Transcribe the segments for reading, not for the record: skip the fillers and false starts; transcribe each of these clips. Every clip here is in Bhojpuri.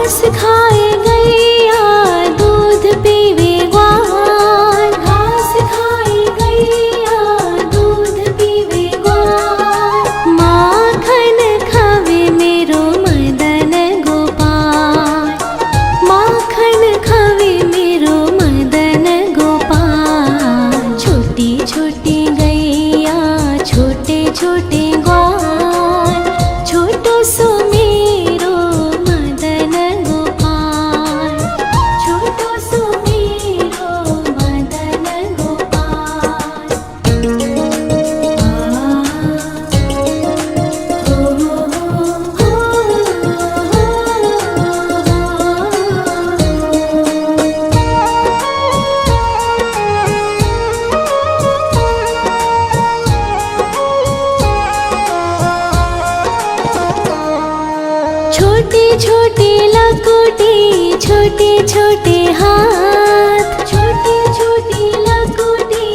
घास खाए गैया दूध पीवे ग्वाल, घास खाए गैया दूध पीवे ग्वाल। माखन खावे मेरो मदन गोपाल, माखन खावे मेरो मदन गोपाल। छोटी छोटी गैया छोटे छोटे ग्वाल, छोटो सो मेरो मदन गोपाल, छोटो सो मेरो मदन गोपाल। छोटी छोटी लकुटी छोटे छोटे हाथ, छोटी छोटी लकुटी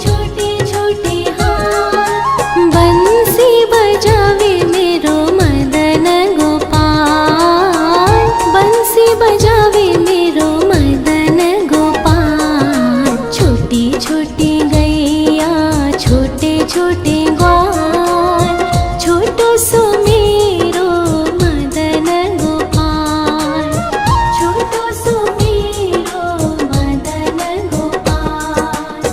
छोटे छोटे हाथ। बंसी बजावे मेरो मदन गोपाल, बंसी बजावे मेरो मदन गोपाल। छोटी छोटी गैया छोटे छोटे ग्वाल, छोटो सो मेरो मदन गोपाल, छोटो सो मेरो मदन गोपाल।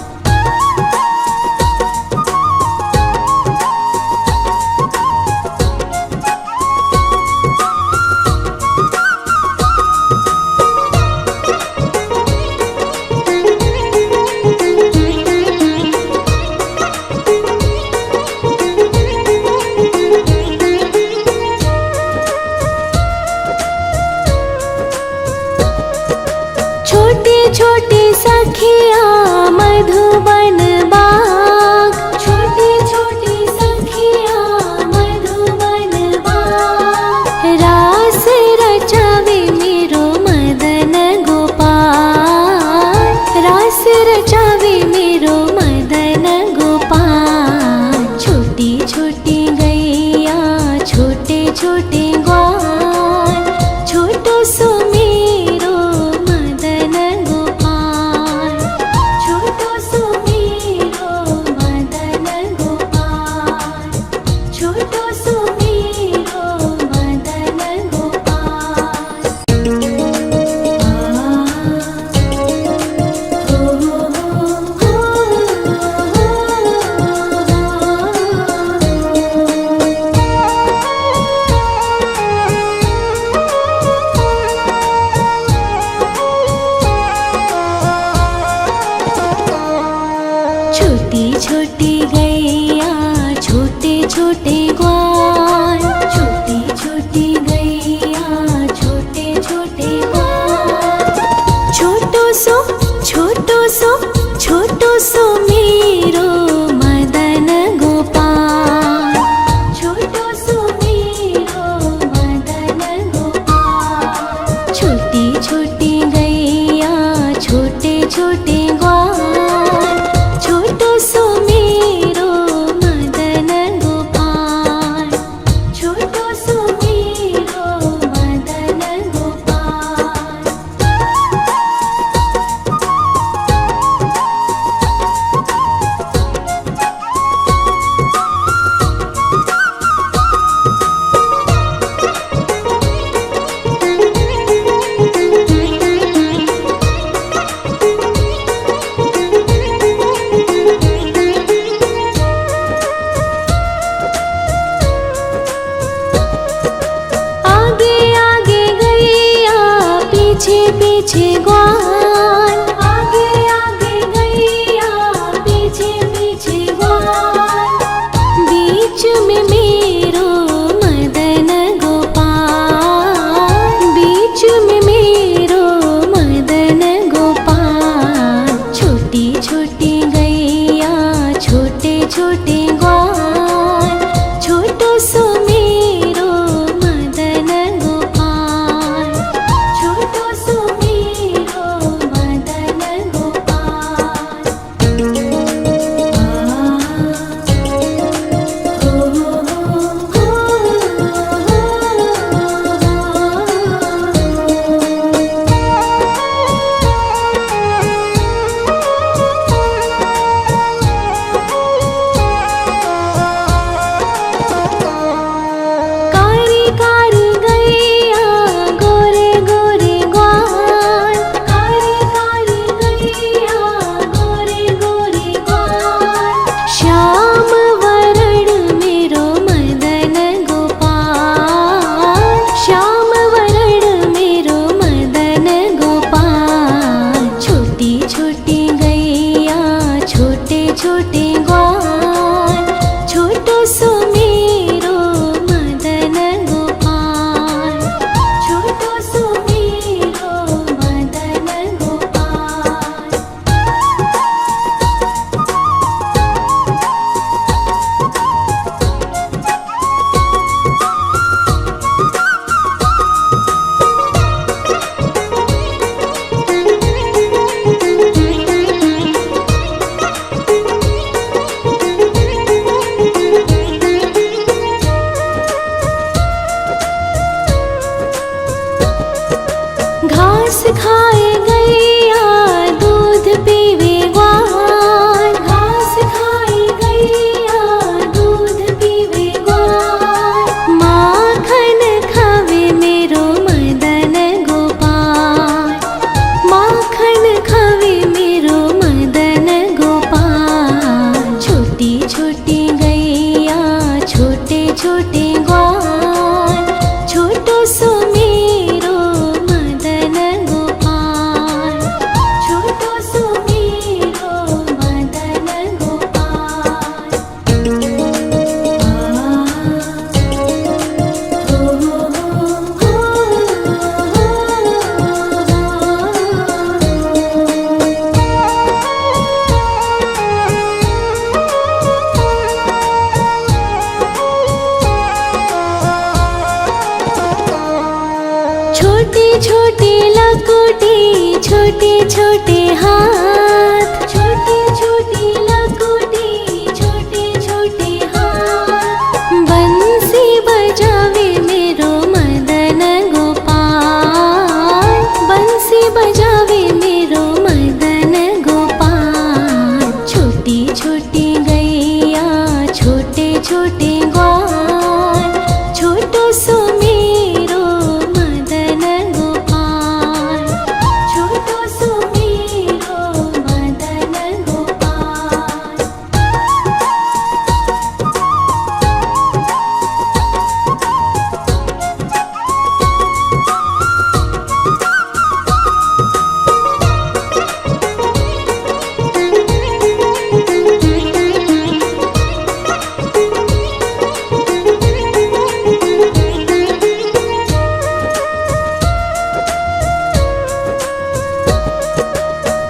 छोटी छोटी सखिया मधुबन बाग, छोटी छोटी सखिया मधुबन बाग। रास रचावे मेरो मदन गोपाल, रास रचावे मेरो मदन गोपाल। छोटी छोटी गैया छोटे छोटे ग्वाल, छोटो सो मेरो मदन गोपाल, छोटो सो मेरो मदन गोपाल, छोटो सो मेरो मदन गोपाल। छोटी छोटी गैया छोटे छोटे ग्वाल, छोटी छोटी गैया छोटे छोटे ग्वाल। छोटो सो छोटो सो छोटो सो मेरो मदन गोपाल, छोटो सो मेरो मदन गोपाल। छोटी छोटी गैया छोटे छोटे ग्वाल, छोटो सो मेरो मदन गोपाल, छोटो सो मेरो मदन गोपाल। आगे आगे गैया पीछे पीछे ग्वाल, आगे आगे गैया पीछे पीछे ग्वाल। बीच में मेरो मदन गोपाल, बीच में मेरो मदन गोपाल। छोटी छोटी गैया छोटे छोटे ग्वाल, छोटो सो मेरो मदन गोपाल, छोटो सो मेरो खाए गैया दूध पीवे ग्वाल, घास खाए गैया दूध पीवे ग्वाल, माखन खावे मेरो मदन गोपाल, माखन खावे मेरो मदन गोपाल। छोटी छोटी गैया छोटे छोटे ग्वाल, छोटो सो मेरो मदन गोपाल, छोटो सो मेरो मदन गोपाल। छोटे छोटे लकोटे छोटे छोटे हाथ, छोटे छोटे लकोटे छोटे छोटे हाथ, बंसी बजावे मेरो मदन गोपाल, बंसी बजावे मेरो मदन गोपाल। छोटी छोटी गैया छोटे छोटे ग्वाल, छोटो सो मेरो मदन गोपाल, छोटो सो मेरो मदन गोपाल।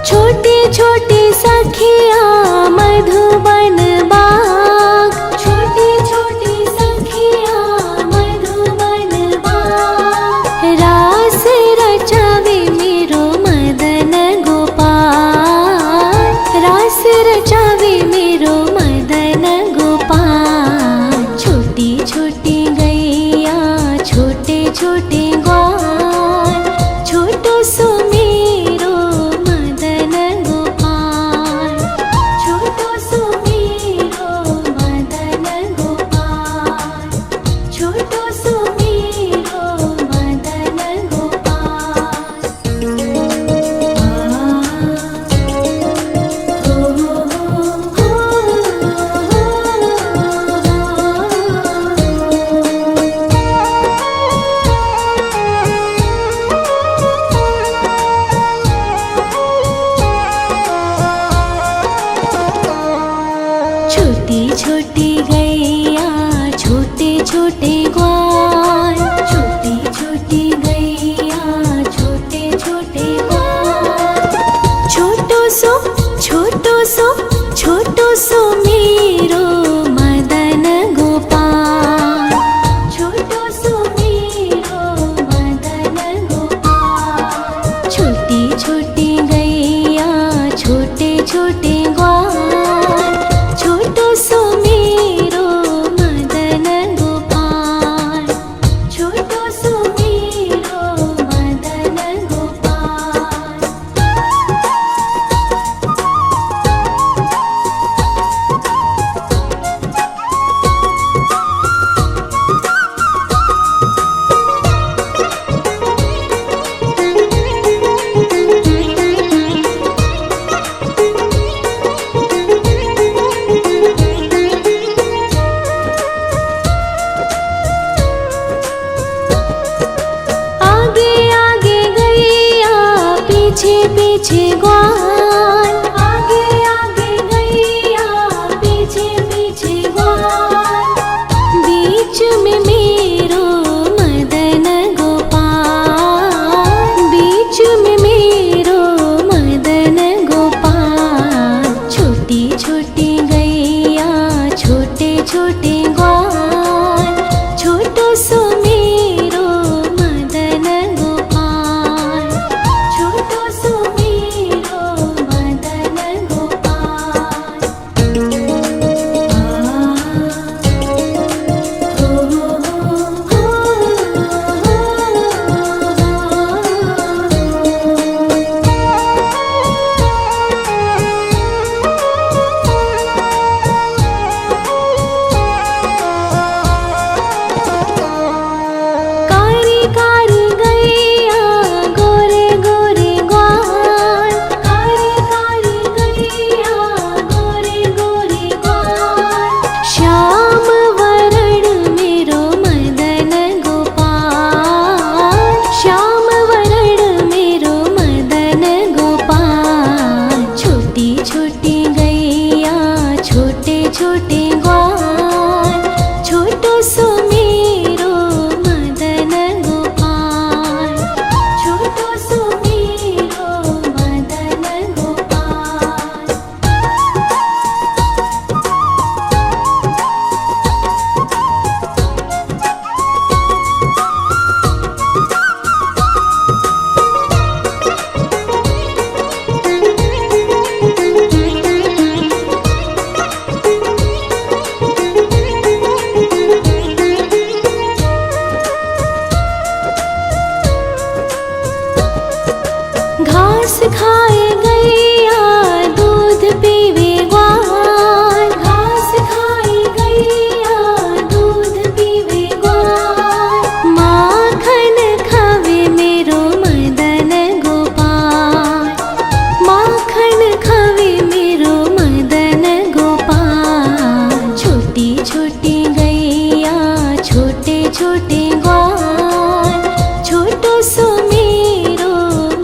छोटे छोटे सखिया मधुबन बाग, छोटे छोटे सखिया मधुबन बाग, रास रचावे मेरो मदन गोपाल, रास रचावे मेरो मदन गोपाल। छोटी छोटी गैया छोटे छोटे ग्वाल, छोटो सो मेरो मदन गोपाल, छोटो सो मेरो मदन गोपाल, छोटो सो मेरो मदन गोपाल। छोटी छोटी गैया छोटे छोटे ग्वाल, छोटी छोटी गैया छोटे छोटे ग्वाल, छोटो सो छोटो सो छोटो सो मेरो मदन गोपाल, छोटो सो मेरो मदन गोपाल। छोटी छोटी गैया छोटे छोटे ग्वाल, छोटो सो मेरो मदन गोपाल, छोटो सो मेरो मदन गोपाल। आगे आगे गैया पीछे पीछे ग्वाल, आगे आगे गैया पीछे पीछे ग्वाल, बीच में मेरो मदन गोपाल, बीच में मेरो मदन गोपाल। छोटी छोटी गैया छोटे छोटे ग्वाल, छोटो सो मेरो मदन गोपाल, छोटो सो मेरो घास खाए गैया दूध पीवे ग्वाल, घास खाए गैया दूध पीवे ग्वाल। माखन खावे मेरो मदन गोपाल, माखन खावे मेरो मदन गोपाल। छोटी छोटी गैया छोटे छोटे ग्वाल, छोटो सो मेरो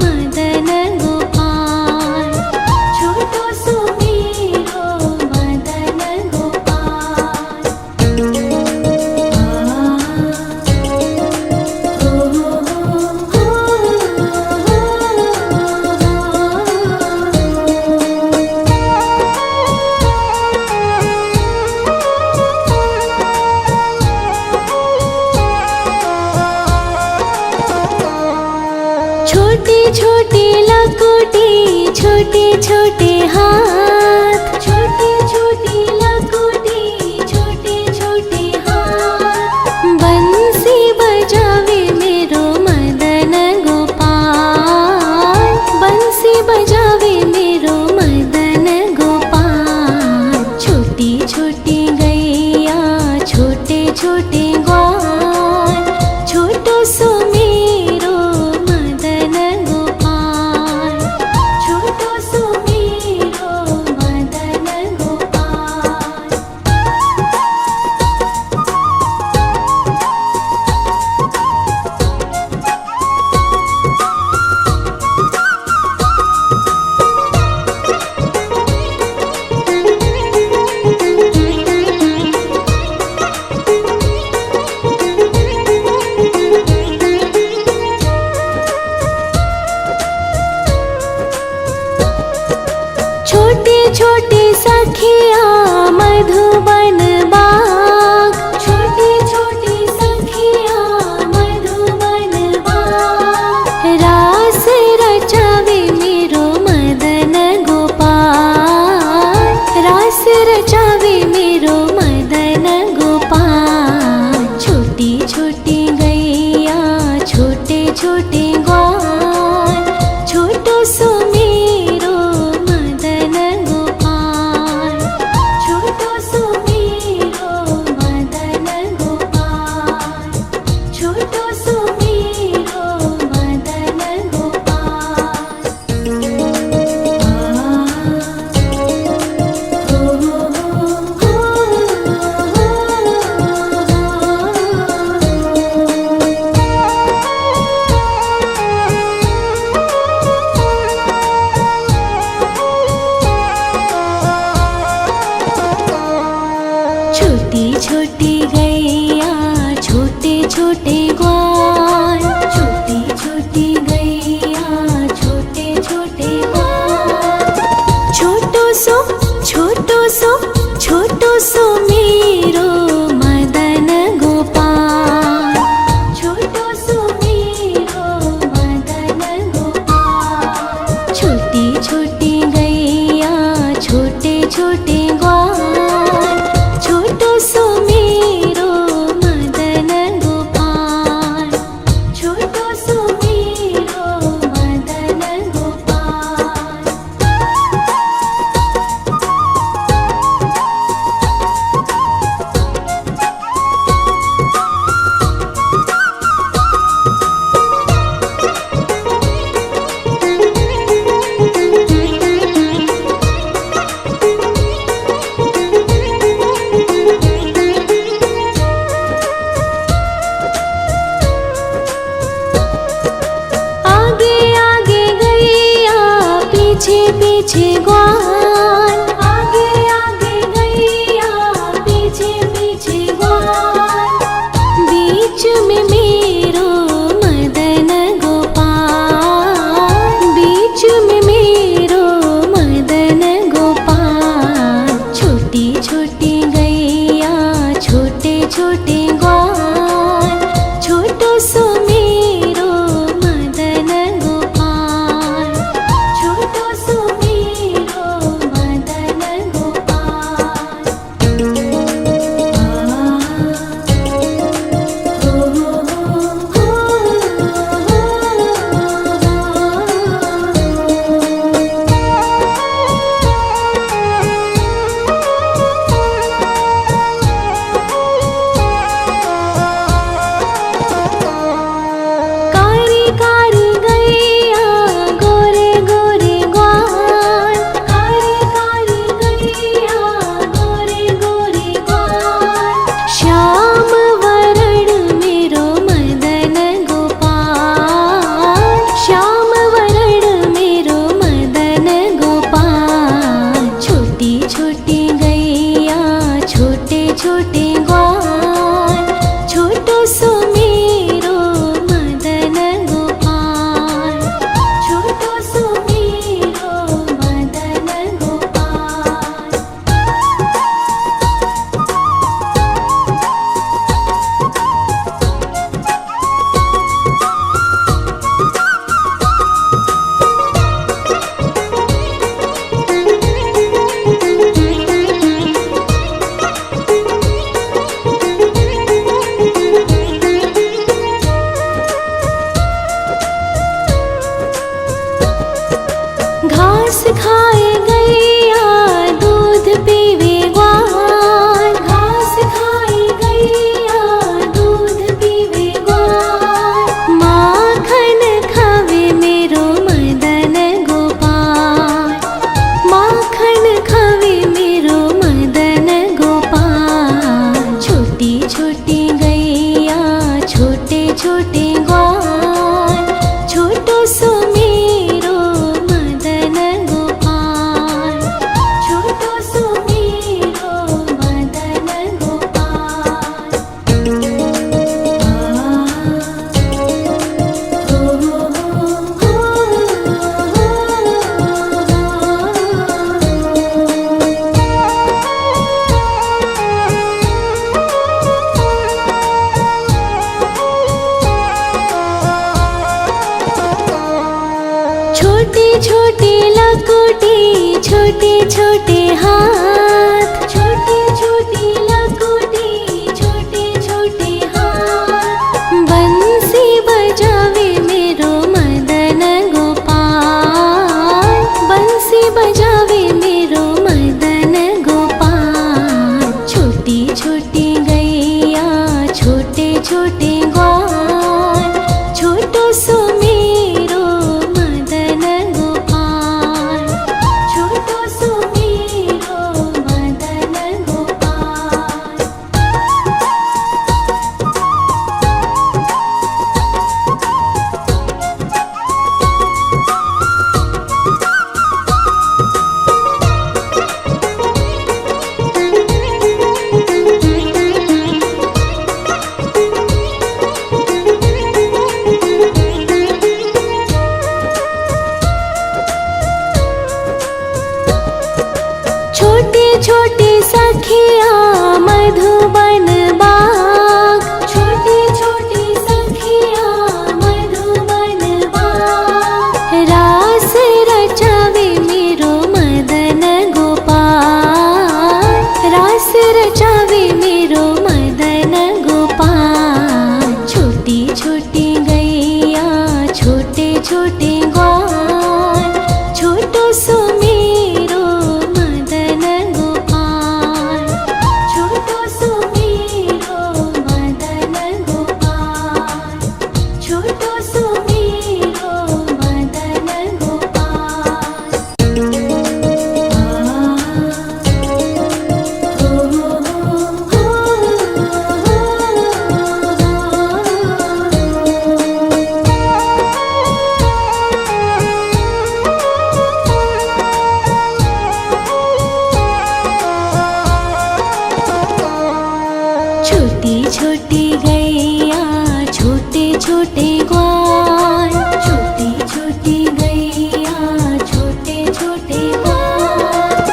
मदन गोपाल, छोटो सो मेरो मदन गोपाल। छोटी छोटी लकुटी छोटे छोटे हाथ, छोटी छोटी लकुटी छोटे छोटे हाथ। बंसी बजावे मेरो मदन गोपाल, बंसी बजावे मेरो मदन गोपाल। छोटी छोटी गैया छोटे छोटे ग्वाल, छोटो सो मेरो मदन गोपाल, छोटो सो मेरो मदन गोपाल। छोटे छोटे सखिया मधुबन बाग, छोटे छोटे सखिया मधुबन बाग। रास रचावे मेरो मदन गोपाल, रास रचावे मेरो मदन गोपाल। छोटी छोटी गैया छोटे छोटे ग्वाल, छोटो सो मेरो मदन गोपाल, छोटो सो मेरो मदन गोपाल, छोटो सो मेरो मदन गोपाल। छोटी छोटी गैया छोटे छोटे ग्वाल, छोटी छोटी गैया छोटे छोटे ग्वाल। छोटो सो छोटो सो छोटो सो मेरो मदन गोपाल, छोटो सो मेरो मदन गोपाल। छोटी छोटी गैया छोटे छोटे ग्वाल, छोटो सो मेरो मदन गोपाल, छोटो सो मेरो मदन गोपाल। आगे आगे गैया पीछे पीछे ग्वाल, आगे आगे गैया पीछे पीछे ग्वाल। बीच में मेरो मदन गोपाल, बीच में मेरो मदन गोपाल। छोटी छोटी गैया छोटे छोटे ग्वाल, छोटो सो मेरो मदन गोपाल, छोटो सो मेरो छोटे छोटे लकोटी छोटे छोटे हाथ, छोटे छोटे लकोटी छोटे छोटे हाथ। बंसी बजावे मेरो मदन गोपाल, बंसी बजावे मेरो मदन गोपाल। छोटी छोटी गैया छोटे छोटे ग्वाल, छोटो सो मेरो मदन गोपाल, छोटो सो मेरो मदन गोपाल। छोटे छोटे सखिया मधुबन बाग, छोटे छोटे सखिया मधुबन बाग। रास रचावे मेरो मदन गोपाल, रास रचावे मेरो मदन गोपाल। छोटी छोटी गैया छोटे छोटे ग्वाल, छोटो सो मेरो मदन गोपाल, छोटो सो मेरो मदन गोपाल, छोटो सो मेरो मदन गोपाल। छोटी छोटी गैया छोटे छोटे ग्वाल, छोटी छोटी गैया छोटे छोटे ग्वाल।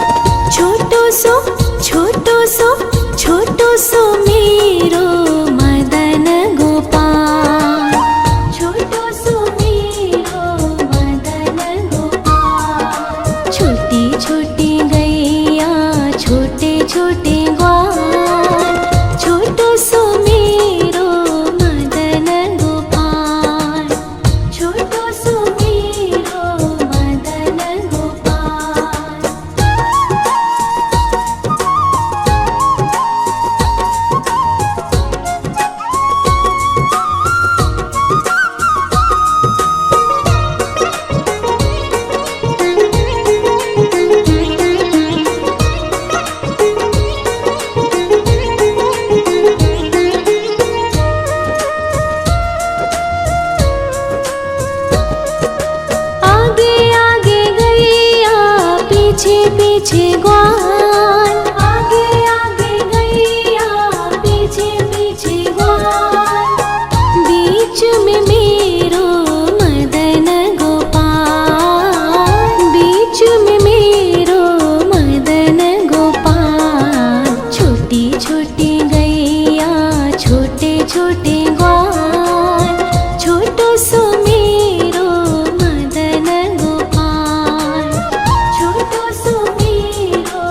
छोटो सो छोटो सो छोटो सो मेरो मदन गोपाल, छोटो सो मेरो मदन गोपाल। छोटी छोटी गैया छोटे छोटे ग्वाल, छोटो सो मेरो मदन गोपाल, छोटो सो मेरो मदन गोपाल। आगे आगे गैया पीछे पीछे ग्वाल, आगे आगे गैया पीछे पीछे ग्वाल। बीच में मेरो मदन गोपाल, बीच में मेरो मदन गोपाल। छोटी छोटी गैया छोटे छोटे ग्वाल, छोटो सो मेरो मदन गोपाल, छोटो सो मेरो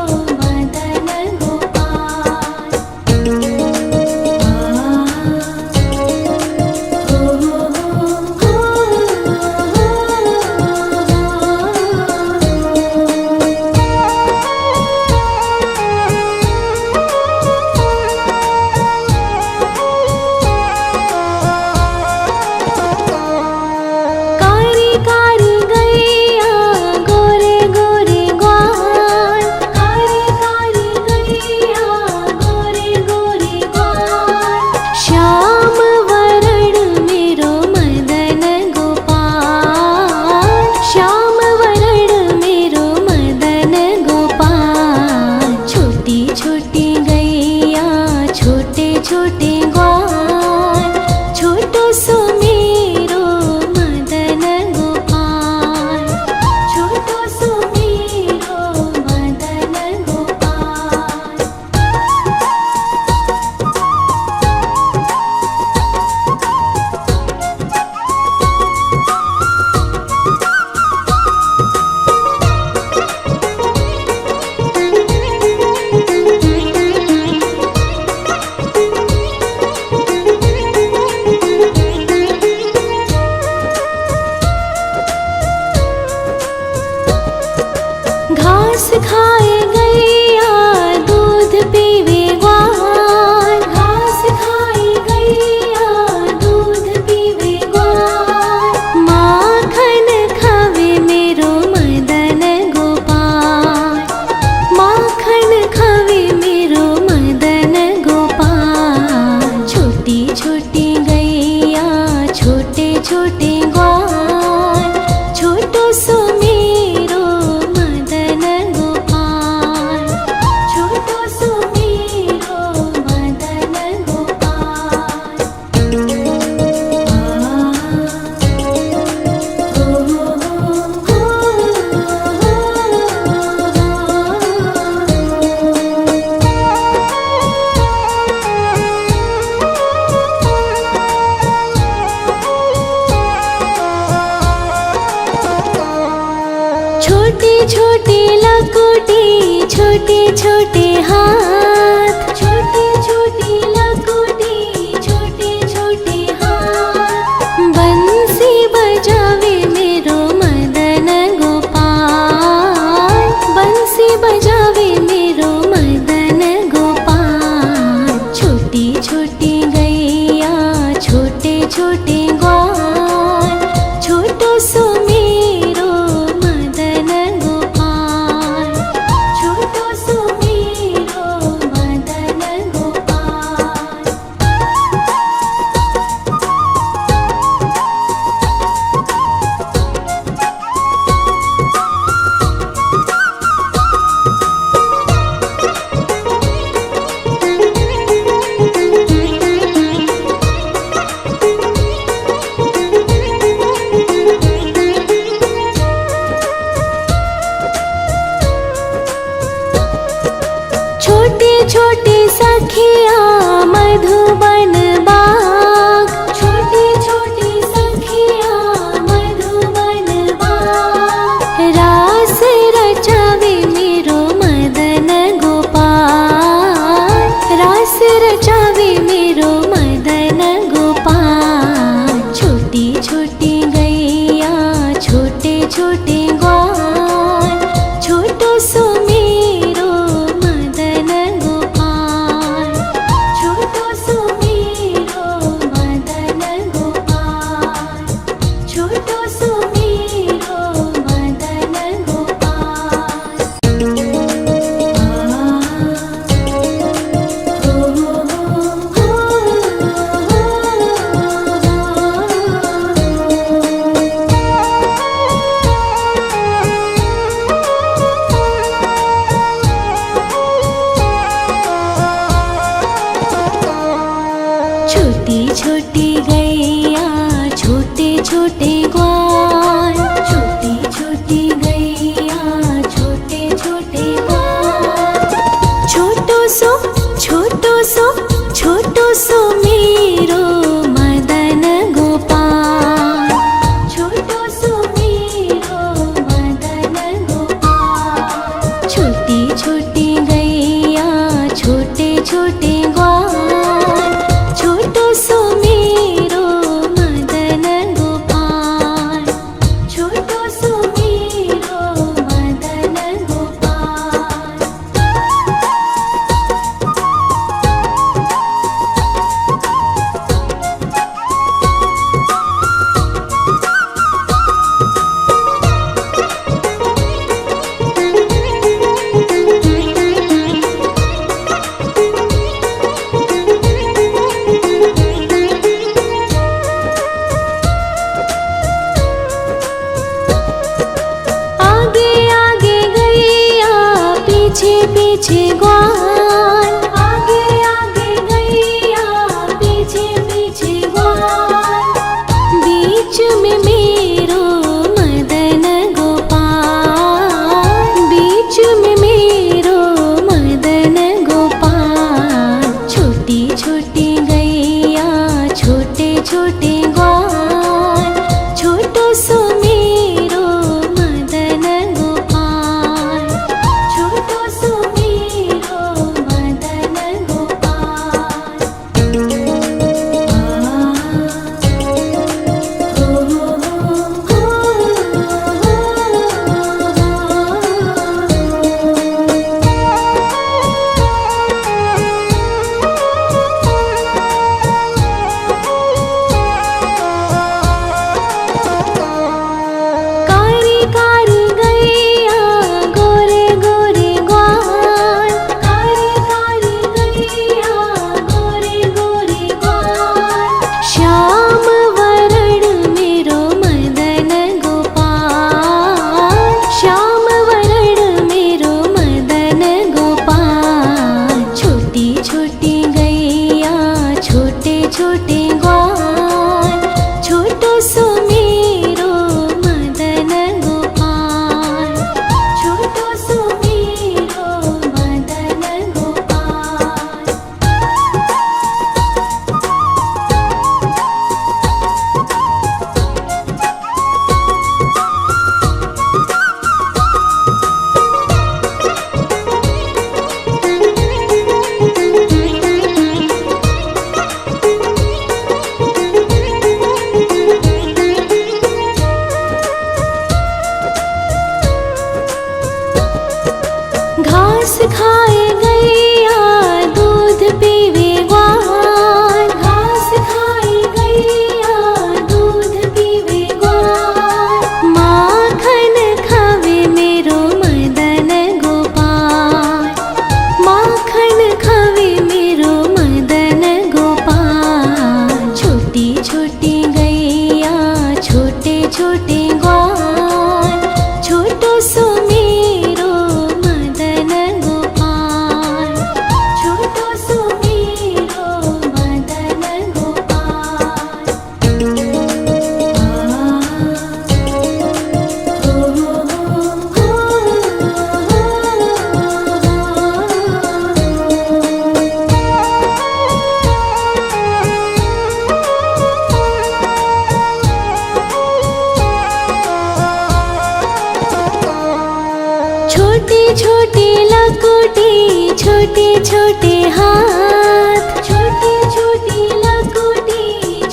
छोटी लकोटी, छोटे छोटे हाथ, छोटी छोटी लकोटी, छोटे छोटे हाथ। बंसी बजावे मेरो मदन गोपाल, बंसी बजावे मेरो मदन गोपाल। छोटी छोटी गैया, छोटे छोटे ग्वाल, छोटो सो मेरो मदन गोपाल, छोटो सो मेरो मदन गोपाल। छोटी छोटी सखिया मधुबन बाग, छोटी छोटी सखिया मधुबन बाग। रास रचावे मेरो मदन गोपाल, रास रचावे मेरो मदन गोपाल। छोटी छोटी गैया, छोटे छोटे ग्वाल, छोटो सो मेरो मदन गोपाल, छोटो सो मेरो मदन गोपाल, छोटो सो मेरो मदन गोपाल। छोटी छोटी गैया, छोटे छोटे ग्वाल, छोटी छोटी गैया, छोटे छोटे ग्वाल। छोटो सो छोटो सो छोटो सो मेरो मदन गोपाल, छोटो सो मेरो मदन गोपाल। छोटी छोटी गैया, छोटे छोटे ग्वाल, छोटो सो मेरो मदन गोपाल, छोटो सो मेरो मदन गोपाल। आगे आगे गैया, पीछे पीछे ग्वाल, आगे आगे गैया, पीछे पीछे ग्वाल। बीच में मेरो मदन गोपाल, बीच में मेरो मदन गोपाल। छोटी छोटी गैया, छोटे छोटे ग्वाल, छोटो सो मेरो मदन गोपाल, छोटो सो मेरो छोटे ग्वाल, छोटो सो मेरो मदन गोपाल, छोटो सो मेरो मदन गोपाल। छोटे छोटे लकोटी, छोटे छोटे हाथ, छोटे छोटे लकोटी,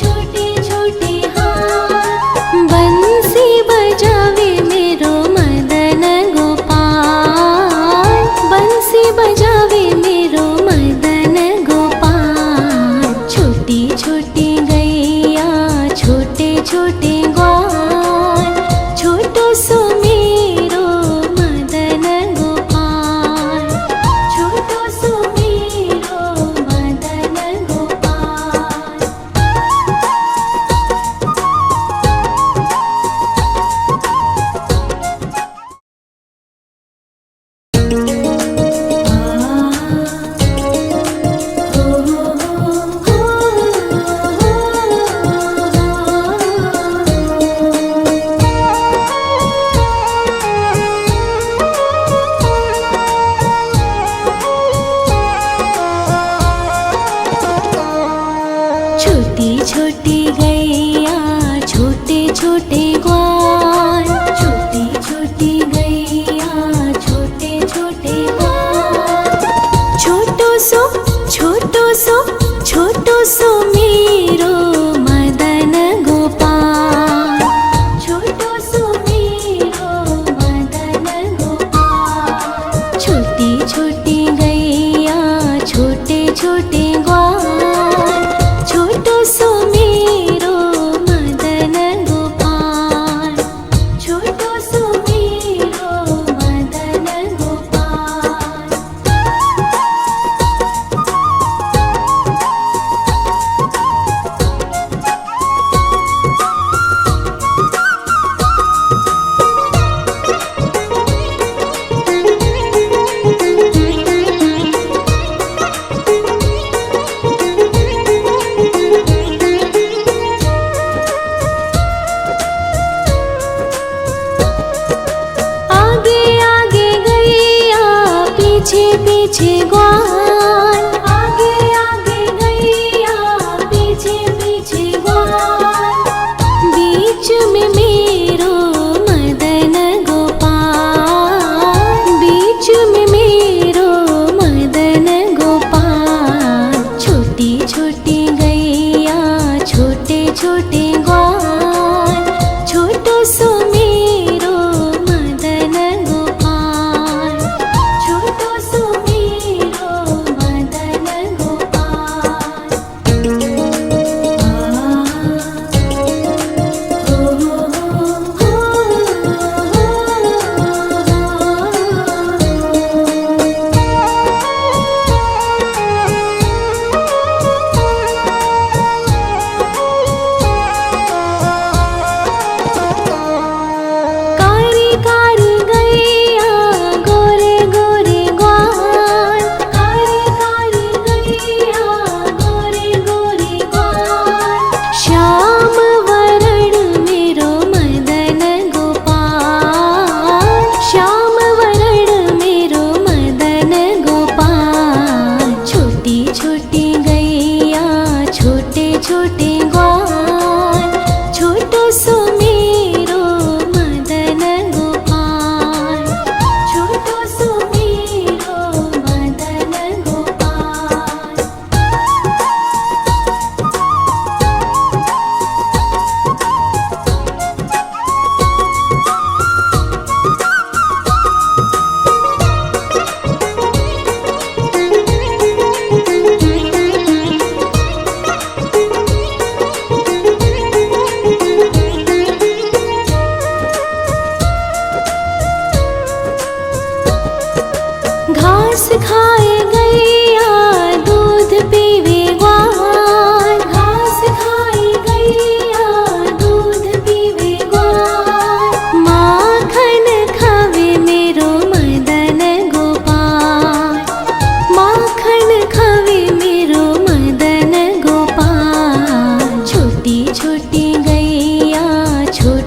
छोटे छोटे हाथ। बंसी बजावे मेरो मदन गोपाल, बंसी बजावे मेरो मदन गोपाल। छोटी छोटी गैया, छोटे छोटे ग्वाल, छोटो सो मेरो मदन गोपाल, छोटो सो मेरो मदन गोपाल। छोटी छोटी गैया, छोटे छोटे ग्वाल, छोटी छोटी गैया, छोटे छोटे ग्वाल। छोटो सो छोटो सो छोटो सो मेरो मदन गोपाल, छोटो सो मेरो मदन गोपाल। छोटी छोटी गैया, छोटे छोटे ग्वाल, छोटो सो मेरो मदन गोपाल, छोटो सो मेरो मदन गोपाल। आगे आगे गैया, पीछे पीछे ग्वाल, आगे आगे गैया, पीछे पीछे ग्वाल। बीच में मेरो मदन गोपाल, बीच में मेरो मदन गोपाल। छोटी छोटी गैया, छोटे छोटे ग्वाल, छोटो सो मेरो मदन गोपाल, छोटो सो मेरो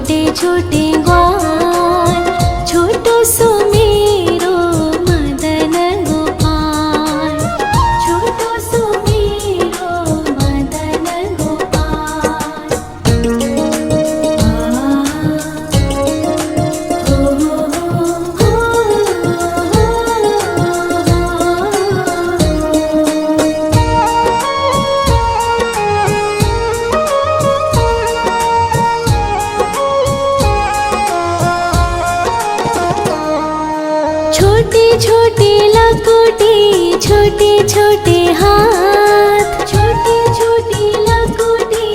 छोटे छोटे ग्वाल, छोटो सो मेरो मदन गोपाल, छोटो सो मेरो मदन गोपाल। छोटे छोटे लकोटे, छोटे छोटे हाथ, छोटे छोटे लकोटे,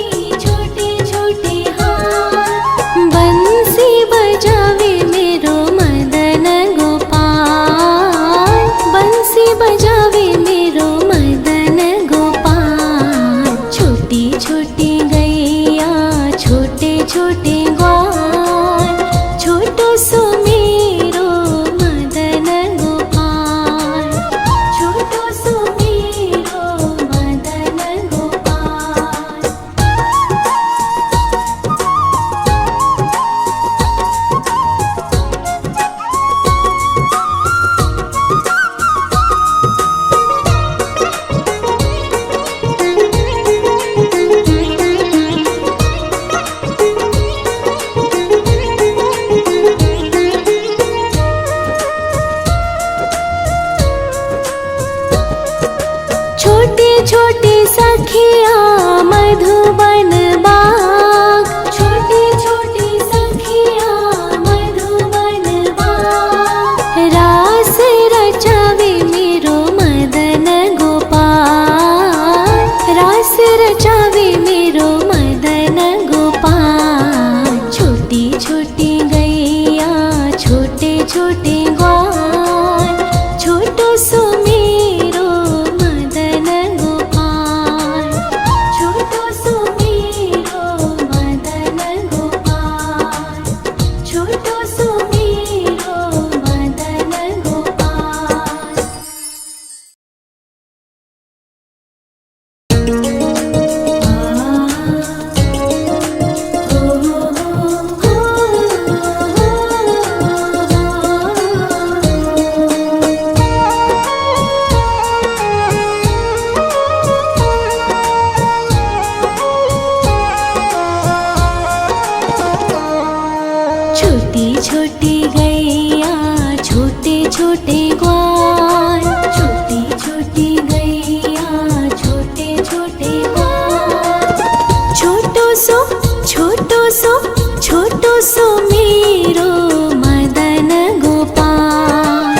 छोटे छोटे हाथ। बंसी बजावे मेरो मदन गोपाल, बंसी बजावे मेरो मदन गोपाल। छोटी छोटी गैया, छोटे छोटे ग्वाल, छोटो सो मेरो मदन गोपाल, छोटो सो मेरो मदन गोपाल। छोटे छोटे सखिया मधुबन बाग, छोटे छोटे सखिया मधुबन बाग। रास रचावे मेरो मदन गोपाल, रास रचावे मेरो मदन गोपाल। छोटी छोटी गैया, छोटे छोटे ग्वाल, छोटो सो मेरो मदन गोपाल, छोटो सो मेरो मदन गोपाल, छोटो सो मेरो मदन गोपाल। छोटी छोटी गैया, छोटे छोटे ग्वाल, छोटी छोटी गैया, छोटे छोटे ग्वाल। छोटो सो छोटो सो छोटो सो मेरो मदन गोपाल,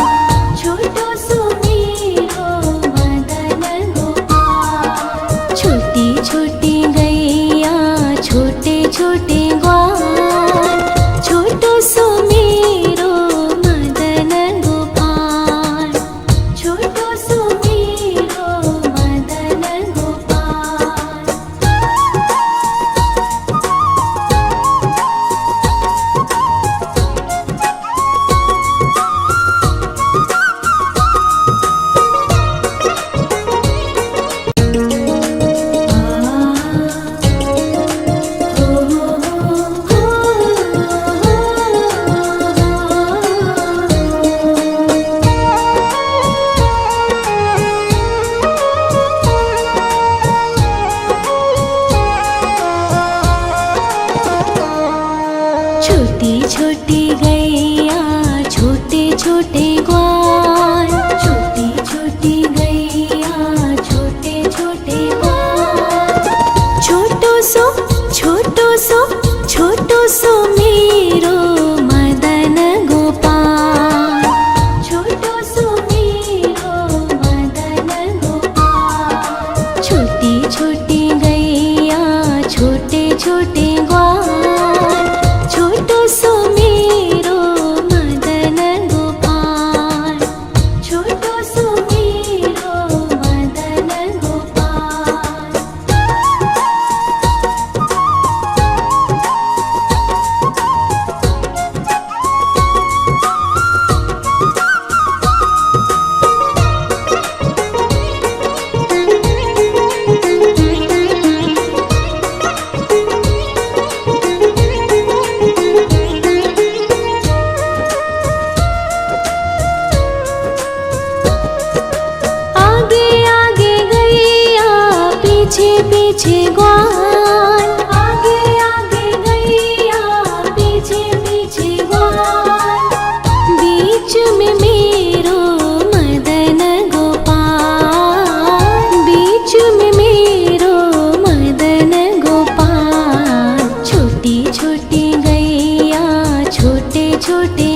छोटो सो मेरो मदन गोपाल। छोटी छोटी गैया, छोटे छोटे ग्वाल, छोटो सो मेरो मदन गोपाल, छोटो सो मेरो मदन गोपाल। छोटी छोटी गैया, छोटे छोटे ग्वाल, छोटी छोटी गैया, छोटे छोटे ग्वाल। छोटो सो छोटो सो छोटो सो मेरो मदन गोपाल, छोटो सो मेरो मदन गोपाल। छोटी छोटी गैया, छोटे छोटे ग्वाल, छोटो सो मेरो पीछे ग्वाल, आगे आगे गैया पीछे पीछे ग्वाल, बीच में मेरो मदन गोपाल, बीच में मेरो मदन गोपाल। छोटी छोटी गैया छोटे छोटे